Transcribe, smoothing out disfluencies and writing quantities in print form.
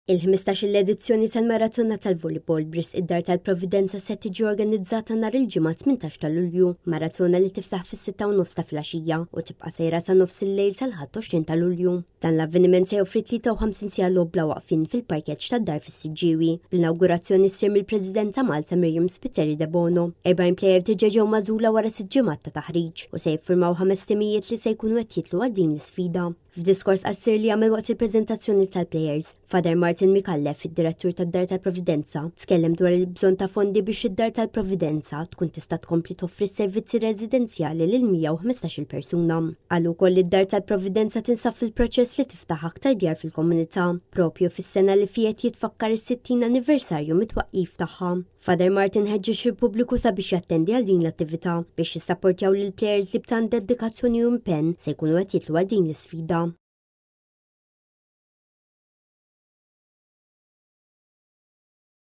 Il-15 edizzjoni tal-Maratona tal-Volleyball bris id-Dar tal-Providenza se tiġi organizzata nhar il-ġimgħa 18 ta' Lulju, maratona li tiftaħ fis-6:30 ta' filgħaxija u tibqa' sejra sa nofs il-lejl sal-21 ta' Lulju. Dan l-avveniment se joffri 53 sigħa logħba waqfin fil-parkeġġ tad-Dar fis-Siġġiewi. L-inawgurazzjoni ssir mill-President ta' Malta Miriam Spiteri de Bono. 40 plejer diġà ġew magħżula wara 6 ġimgħat ta' taħriġ u se jiffirmaw 5 timijiet li se jkunu qed jitlu għal din l-isfida. F'diskors qasir li għamel waqt il-preżentazzjoni tal-plejers, Father Martin Mikallef, id-direttur tad-Dar tal-Providenza, tkellem dwar il-bżonn ta' fondi biex id-Dar tal-Providenza tkun tista' tkompli toffri servizzi residenzjali lil 115 persuna. Għal ukoll id-Dar tal-Providenza tinsab fil-proċess li tiftaħ aktar djar fil-komunità, propju fis-sena li fiet jitfakkar is-60 anniversarju mit-twaqqif tagħha. Father Martin ħeġġeġ il-pubbliku sabiex jattendi għal din l-attività biex jissapportjaw lil plejers li b'tant dedikazzjoni u impenn se jkunu qed jitlu għal din l-isfida.